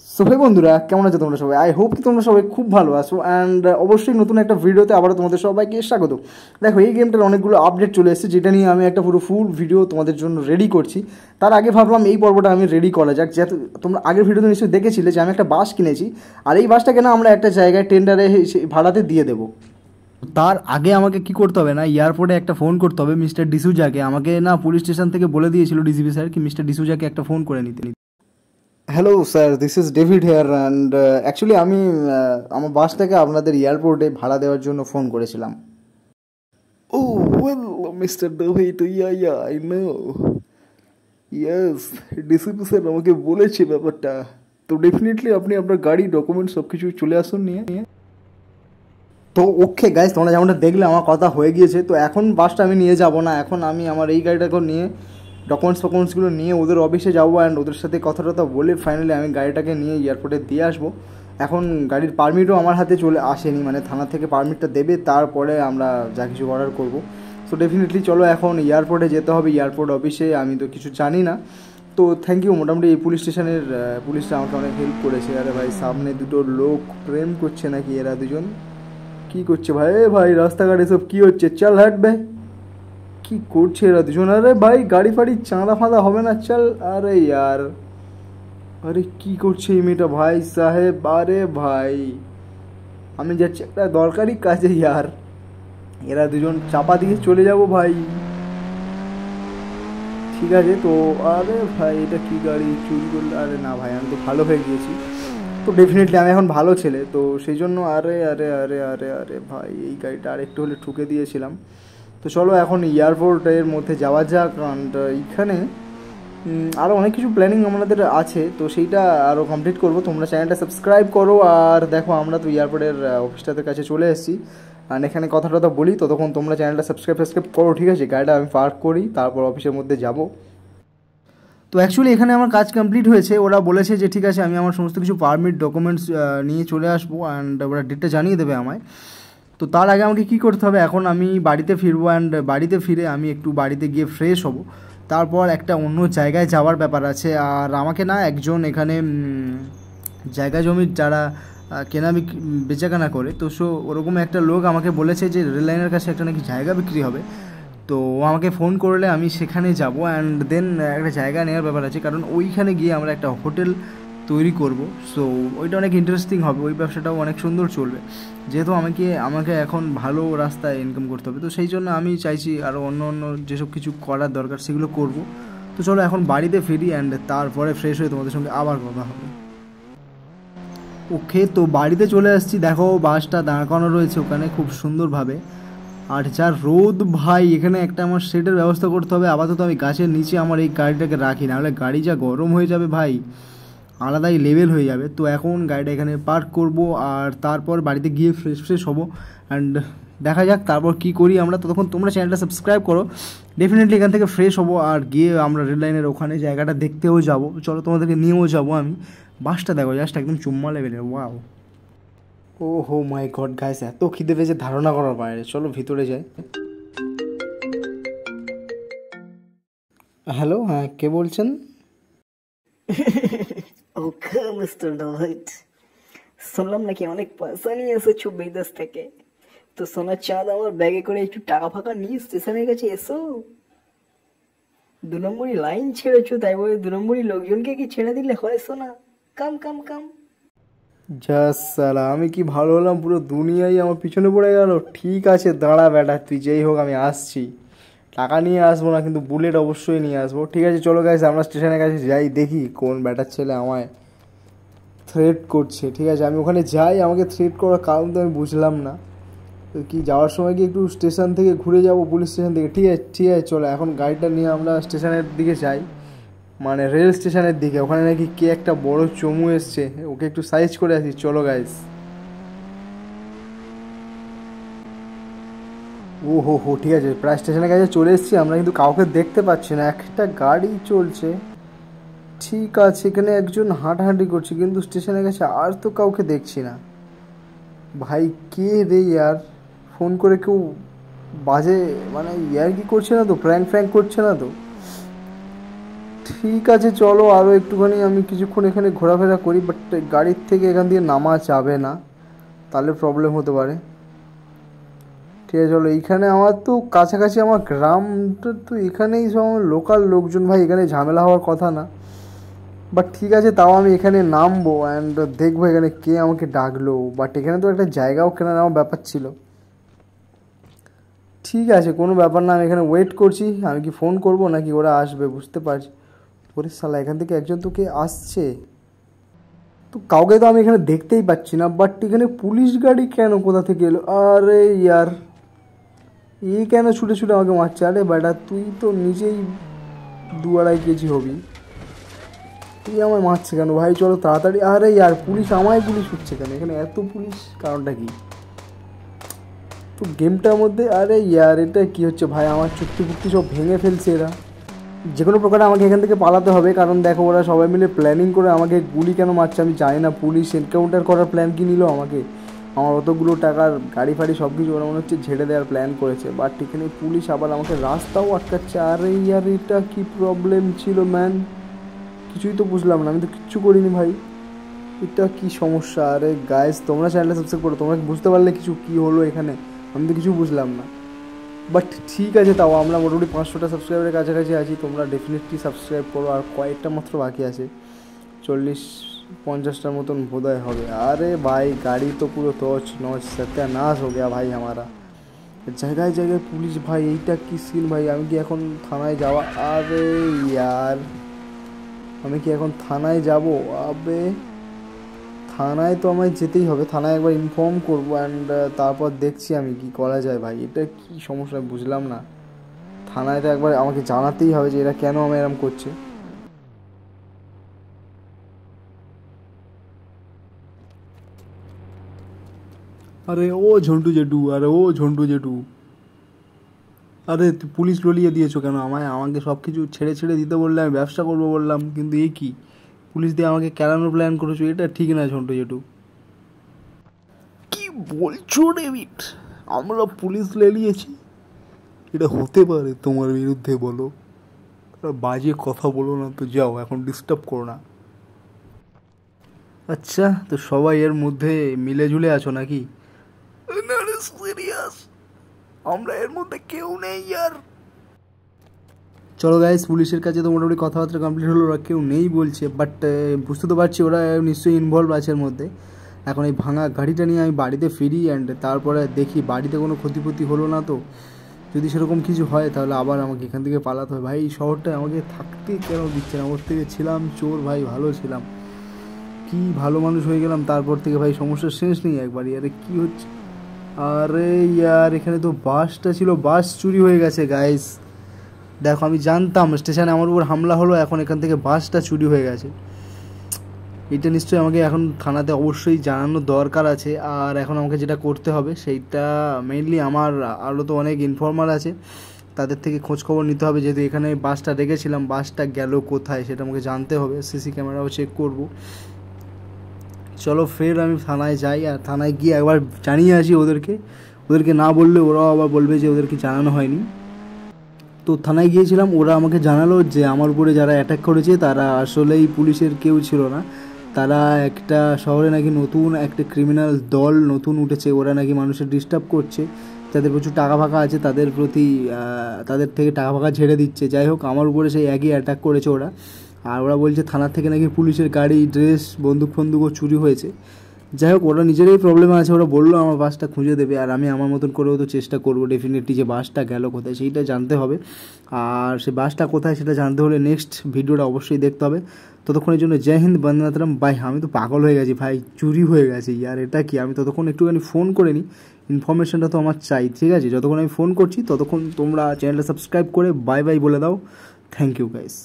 So hey বন্ধুরা, কেমন আছো তোমরা সবাই? আই হোপ কি তোমরা সবাই খুব ভালো আছো অ্যান্ড অবশ্যই নতুন একটা ভিডিওতে আবারও তোমাদের সবাইকে স্বাগত। দেখো, এই গেমটার অনেকগুলো আপডেট চলে এসেছে, যেটা নিয়ে আমি একটা পুরো ফুল ভিডিও তোমাদের জন্য রেডি করছি। তার আগে ভাবলাম এই পর্বটা আমি রেডি করা যাক, যেহেতু তোমরা আগের ভিডিওতে নিশ্চয়ই দেখেছিলে যে আমি একটা বাস কিনেছি, আর এই বাসটাকে না আমরা একটা জায়গায় টেন্ডারে ভাড়াতে দিয়ে দেবো। তার আগে আমাকে কি করতে হবে না, এয়ারপোর্টে একটা ফোন করতে হবে মিস্টার ডিসুজাকে। আমাকে না পুলিশ স্টেশন থেকে বলে দিয়েছিল ডিসিপি স্যার কি মিস্টার ডিসুজাকে একটা ফোন করে নিতে। Hello sir, this is David Hare and actually আমি আমার বাসটাকে আপনাদের এয়ারপোর্টে ভাড়া দেওয়ার জন্য ফোন করেছিলাম। Oh well mister David, yeah I know, yes, DCP sir আমাকে বলেছে ব্যাপারটা। তো ডেফিনেটলি আপনি আপনার গাড়ি ডকুমেন্টস সব কিছু চলে আসুন নিয়ে। তো ওকে গাইস, তোমরা যেমনটা দেখলে আমার কথা হয়ে গিয়েছে। তো এখন বাসটা আমি নিয়ে যাব না, এখন আমি আমার এই গাড়িটাকে নিয়ে ডকুমেন্টসগুলো নিয়ে ওদের অফিসে যাবো অ্যান্ড ওদের সাথে কথা বলে ফাইনালি আমি গাড়িটাকে নিয়ে এয়ারপোর্টে দিয়ে আসবো। এখন গাড়ির পারমিটও আমার হাতে চলে আসেনি, মানে থানা থেকে পারমিটটা দেবে, তারপরে আমরা যা কিছু অর্ডার করবো। সো ডেফিনেটলি চলো এখন এয়ারপোর্টে যেতে হবে, এয়ারপোর্ট অফিসে। আমি তো কিছু জানি না, তো থ্যাংক ইউ। মোটামুটি এই পুলিশ স্টেশনের পুলিশটা আমাকে অনেক হেল্প করেছে। আরে ভাই, সামনে দুটো লোক প্রেম করছে নাকি? এরা দুজন কী করছে ভাই? ভাই রাস্তাঘাটে সব কী হচ্ছে? চল হাট ভাই, কি করছে এরা দুজন? আরে ভাই, গাড়ি ফাড়ি চাঁদা ফাঁদা হবে না? চল। আরে ইয়ার, আরে কি করছে এই মেয়েটা? ভাই সাহেব, আরে ভাই আমি যাচ্ছি একটা দরকারি কাজে ইয়ার, এরা দুজন চাপা দিয়ে চলে যাব ভাই। ঠিক আছে তো। আরে ভাই, এটা কি গাড়ি চুরি করলে? আরে না ভাই, আমি তো ভালো হয়ে গিয়েছি, তো ডেফিনেটলি আমি এখন ভালো ছেলে, তো সেই জন্য আরে আরে আরে আরে আরে ভাই, এই গাড়িটা আর একটু হলে ঠুকে দিয়েছিলাম। তো চলো এখন এয়ারপোর্টের মধ্যে যাওয়া যাক। কারণ এইখানে আরও অনেক কিছু প্ল্যানিং আমাদের আছে, তো সেইটা আরও কমপ্লিট করবো। তোমরা চ্যানেলটা সাবস্ক্রাইব করো। আর দেখো, আমরা তো এয়ারপোর্টের অফিসটাদের কাছে চলে এসেছি, আর এখানে কথাটা বলি, ততক্ষণ তোমরা চ্যানেলটা সাবস্ক্রাইব করো, ঠিক আছে? গাড়িটা আমি পার্ক করি, তারপর অফিসের মধ্যে যাব। তো অ্যাকচুয়ালি এখানে আমার কাজ কমপ্লিট হয়েছে। ওরা বলেছে যে ঠিক আছে, আমি আমার সমস্ত কিছু পারমিট ডকুমেন্টস নিয়ে চলে আসবো অ্যান্ড ওরা ডেটটা জানিয়ে দেবে আমায়। তো তার আগে আমাকে কী করতে হবে, এখন আমি বাড়িতে ফিরবো অ্যান্ড বাড়িতে ফিরে আমি একটু বাড়িতে গিয়ে ফ্রেশ হব, তারপর একটা অন্য জায়গায় যাওয়ার ব্যাপার আছে। আর আমাকে না একজন এখানে জায়গা জমির যারা কেনা বেচাকেনা করে, তো ওরকম একটা লোক আমাকে বলেছে যে রেল লাইনের কাছে একটা নাকি জায়গা বিক্রি হবে। তো ও আমাকে ফোন করলে আমি সেখানে যাব অ্যান্ড দেন একটা জায়গা নেওয়ার ব্যাপার আছে, কারণ ওইখানে গিয়ে আমরা একটা হোটেল তৈরি করব। সো ওইটা অনেক ইন্টারেস্টিং হবে, ওই ব্যবসাটাও অনেক সুন্দর চলবে, যেহেতু আমাকে এখন ভালো রাস্তায় ইনকাম করতে হবে। তো সেই জন্য আমি চাইছি আরও অন্য যেসব কিছু করার দরকার সেগুলো করব। তো চলো এখন বাড়িতে ফিরি অ্যান্ড তারপরে ফ্রেশ হয়ে তোমাদের সঙ্গে আবার কথা হবে। ওকে, তো বাড়িতে চলে আসছি। দেখো, বাসটা দাঁড় করানো রয়েছে ওখানে খুব সুন্দরভাবে। আর যা রোদ ভাই, এখানে একটা আমার শেডের ব্যবস্থা করতে হবে। আপাতত আমি গাছের নিচে আমার এই গাড়িটাকে রাখি, নাহলে গাড়ি যা গরম হয়ে যাবে ভাই, আলাদাই লেভেল হয়ে যাবে। তো এখন গাড়িটা এখানে পার্ক করব আর তারপর বাড়িতে গিয়ে ফ্রেশ হবো অ্যান্ড দেখা যাক তারপর কি করি আমরা। ততক্ষণ তোমরা চ্যানেলটা সাবস্ক্রাইব করো। ডেফিনেটলি এখান থেকে ফ্রেশ হবো আর গিয়ে আমরা রেড লাইনের ওখানে জায়গাটা দেখতেও যাব। চলো তোমাদেরকে নিয়েও যাবো আমি। বাসটা দেখো, জাস্ট একদম চুম্মা লেভেলের, ওয়াও। ও হো মাই গড গাইস, এত খিদে পেয়েছে ধারণা করার বাইরে। চলো ভিতরে যাই। হ্যালো, হ্যাঁ কে বলছেন? ওকে মিস্টার ডেভিড, শুনলাম নাকি অনেক পয়সা নিয়ে এসেছো বিদেশ থেকে। তো সোনার চাঁদ আমার ব্যাগে করে একটু টাকা ফাঁকা নিয়ে স্টেশনের কাছে এসো। 2 নম্বরই লাইন ছেড়েছো, তাই বলে 2 নম্বরই লোকজনকে কি ছেড়ে দিলে হয় সোনা? কাম কাম কাম। জাস সালা, আমি কি ভালো হলাম, পুরো দুনিয়াই আমার পিছনে পড়ে গেল। ঠিক আছে দাঁড়া বেটা, তুই যেই হোক আমি আসছি। টাকা নিয়ে আসবো না, কিন্তু বুলেট অবশ্যই নিয়ে আসবো। ঠিক আছে চলো গাইস, আমরা স্টেশনের কাছে যাই, দেখি কোন ব্যাটার ছেলে আমায় থ্রেট করছে। ঠিক আছে আমি ওখানে যাই, আমাকে থ্রেট করার কারণ তো আমি বুঝলাম না। তো কি যাওয়ার সময় কি একটু স্টেশন থেকে ঘুরে যাব, পুলিশ স্টেশন থেকে? ঠিক আছে চলো এখন গাড়িটা নিয়ে আমরা স্টেশনের দিকে যাই, মানে রেল স্টেশনের দিকে। ওখানে নাকি কে একটা বড় চমু এসছে, ওকে একটু সাইজ করে আসি। চলো গাইস। ও হো হো, ঠিক আছে প্রায় স্টেশনের কাছে চলে এসেছি আমরা, কিন্তু কাউকে দেখতে পাচ্ছি না। একটা গাড়ি চলছে, ঠিক আছে, এখানে একজন হাঁটাহাঁটি করছে, কিন্তু স্টেশনের কাছে আর তো কাউকে দেখছি না। ভাই কে রে ইয়ার? ফোন করে কেউ বাজে মানে ইয়ার কি করছে না তো? প্র্যাঙ্ক করছে না তো? ঠিক আছে, চলো আরও একটুখানি আমি কিছুক্ষণ এখানে ঘোরাফেরা করি, বাট গাড়ির থেকে এখান দিয়ে নামা যাবে না, তাহলে প্রবলেম হতে পারে। ঠিক আছে চলো, এইখানে আমার তো কাছাকাছি আমার গ্রামটা তো এখানেই, সব আমার লোকাল লোকজন ভাই, এখানে ঝামেলা হওয়ার কথা না। বাট ঠিক আছে, তাও আমি এখানে নামবো অ্যান্ড দেখবো এখানে কে আমাকে ডাকলো। বাট এখানে তো একটা জায়গাও কেনার আমার ব্যাপার ছিল। ঠিক আছে, কোনো ব্যাপার না, আমি এখানে ওয়েট করছি। আমি কি ফোন করবো নাকি ওরা আসবে বুঝতে পারছি। ওরে শালা, এখান থেকে একজন তো কে আসছে, তো কাউকে তো আমি এখানে দেখতেই পাচ্ছি না। বাট এখানে পুলিশ গাড়ি কেন, কোথা থেকে এলো? আরে ইয়ার, এই কেন ছুটে ছুটে আমাকে মারছে? আরে বেটা, তুই তো নিজেই 2-2.5 কেজি হবি, তুই আমায় মারছে কেন ভাই? চলো তাড়াতাড়ি। আরে ইয়ার, পুলিশ আমায় গুলি ছুটছে কেন? এখানে এত পুলিশ, কারণটা কি? তো গেমটার মধ্যে, আরে ইয়ার এটা কি হচ্ছে ভাই? আমার চুক্তি ফুক্তি সব ভেঙে ফেলছে এরা। যে কোনো প্রকারে আমাকে এখান থেকে পালাতে হবে, কারণ দেখো ওরা সবাই মিলে প্ল্যানিং করে আমাকে গুলি কেন মারছে আমি জানি না। পুলিশ এনকাউন্টার করার প্ল্যান কি নিল আমাকে? আমার অতগুলো টাকার গাড়ি ফাড়ি সব কিছু ওরা মনে হচ্ছে ঝেড়ে দেওয়ার প্ল্যান করেছে। বাট এখানে পুলিশ আবার আমাকে রাস্তাও আটকাচ্ছে। আরে ইয়ার, এটা কি প্রবলেম ছিল ম্যান? কিছুই তো বুঝলাম না, আমি তো কিচ্ছু করিনি ভাই, এটা কি সমস্যা? আরে গাইস, তোমরা চ্যানেলটা সাবস্ক্রাইব করো, তোমরা বুঝতে পারলে কিছু কি হলো এখানে? আমি তো কিছু বুঝলাম না। বাট ঠিক আছে, তাও আমরা মোটামুটি 500টা সাবস্ক্রাইবারের কাছাকাছি আছি। তোমরা ডেফিনেটলি সাবস্ক্রাইব করো, আর কয়েকটা মাত্র বাকি আছে, 40-50টার মতন বোধহয় হবে। আরে ভাই, গাড়ি তো পুরো তছ নছ সত্যানাশ হো গেয়া ভাই আমারা। জায়গায় জায়গায় পুলিশ ভাই, এইটা কি সিন ভাই? আমি কি এখন থানায় যাওয়া? আরে ইয়ার, আমি কি এখন থানায় যাব? আবে থানায় তো আমায় যেতেই হবে, থানায় একবার ইনফর্ম করবো অ্যান্ড তারপর দেখছি আমি কি করা যায় ভাই। এটা কি সমস্যা বুঝলাম না। থানায় তো একবার আমাকে জানাতেই হবে যে এরা কেন আমায় এরম করছে। আরে ও ঝন্টু জেঠু, আরে ও ঝন্টু জেঠু, আরে পুলিশ ললিয়ে দিয়েছো কেন আমায়? আমাকে সব কিছু ছেড়ে ছেড়ে দিতে বললে, আমি ব্যবসা করবো বললাম, কিন্তু এ কি পুলিশ দিয়ে আমাকে কেলানোর প্ল্যান করেছো? এটা ঠিক না ঝন্টু জেঠু। কি বলছো ডেভিড? আমরা পুলিশ লেলিয়েছি? এটা হতে পারে তোমার বিরুদ্ধে? বলো, বাজে কথা বলো না তো, যাও এখন, ডিস্টার্ব করো না। আচ্ছা, তো সবাই এর মধ্যে মিলে ঝুলে আছো নাকি? না রে সিরিয়াস, আমরা এর মধ্যে কেউ নেই আর। চলো গাইস, পুলিশের কাছে তো মোটামুটি কথাবার্তা কমপ্লিট হলো, ওরা কেউ নেই বলছে। বাট বুঝতে তো পারছি ওরা নিশ্চয়ই ইনভলভ আছে এর মধ্যে। এখন এই ভাঙা গাড়িটা নিয়ে আমি বাড়িতে ফিরি অ্যান্ড তারপরে দেখি বাড়িতে কোনো ক্ষতিপতি হলো না তো। যদি সেরকম কিছু হয় তাহলে আবার আমাকে এখান থেকে পালাতে হয়। ভাই এই শহরটায় আমাকে থাকতে কেন দিচ্ছে না? ওর থেকে ছিলাম চোর ভাই, ভালো ছিলাম, কি ভালো মানুষ হয়ে গেলাম, তারপর থেকে ভাই সমস্যার শেষ নেই একবারই। আরে কি হচ্ছে? আরে ইয়ার, এখানে তো বাসটা ছিল, বাস চুরি হয়ে গেছে গাইস। দেখো, আমি জানতাম স্টেশনে আমার উপর হামলা হলো, এখন এখান থেকে বাসটা চুরি হয়ে গেছে। এটা নিশ্চয়ই আমাকে এখন থানাতে অবশ্যই জানানো দরকার আছে। আর এখন আমাকে যেটা করতে হবে সেইটা মেইনলি, আমার আরও তো অনেক ইনফর্মার আছে, তাদের থেকে খোঁজখবর নিতে হবে। যেহেতু এখানে বাসটা রেখেছিলাম, বাসটা গেল কোথায় সেটা আমাকে জানতে হবে। সিসি ক্যামেরাও চেক করব। চলো ফের আমি থানায় যাই, আর থানায় গিয়ে একবার জানিয়ে আসি ওদেরকে। ওদেরকে না বললে ওরাও আবার বলবে যে ওদেরকে জানানো হয়নি। তো থানায় গিয়েছিলাম, ওরা আমাকে জানালো যে আমার উপরে যারা অ্যাটাক করেছে তারা আসলেই পুলিশের কেউ ছিল না। তারা একটা শহরে নাকি নতুন একটা ক্রিমিনাল দল নতুন উঠেছে, ওরা নাকি মানুষের ডিস্টার্ব করছে, যাদের প্রচুর টাকা ফাঁকা আছে তাদের প্রতি তাদের থেকে টাকা ফাঁকা ঝেড়ে দিচ্ছে। যাই হোক, আমার উপরে সেই একই অ্যাটাক করেছে ওরা। আর ওরা বলছে থানার থেকে নাকি পুলিশের গাড়ি, ড্রেস, বন্দুক ফন্দুকও চুরি হয়েছে। যাই হোক, ওরা নিজেরাই প্রবলেমে আছে। ওরা বললো আমার বাসটা খুঁজে দেবে, আর আমি আমার মতন করেও তো চেষ্টা করবো ডেফিনেটলি, যে বাসটা গেল কোথায় সেইটা জানতে হবে। আর সে বাসটা কোথায় সেটা জানতে হলে নেক্সট ভিডিওটা অবশ্যই দেখতে হবে। ততক্ষণের জন্য জয় হিন্দ, বন্দে মাতরম। ভাই আমি তো পাগল হয়ে গেছি ভাই, চুরি হয়ে গেছে ইয়ার, এটা কি? আমি ততক্ষণ একটুখানি ফোন করে নিই, ইনফরমেশনটা তো আমার চাই। ঠিক আছে, যতক্ষণ আমি ফোন করছি ততক্ষণ তোমরা চ্যানেলটা সাবস্ক্রাইব করে বাই বাই বলে দাও। Thank you guys.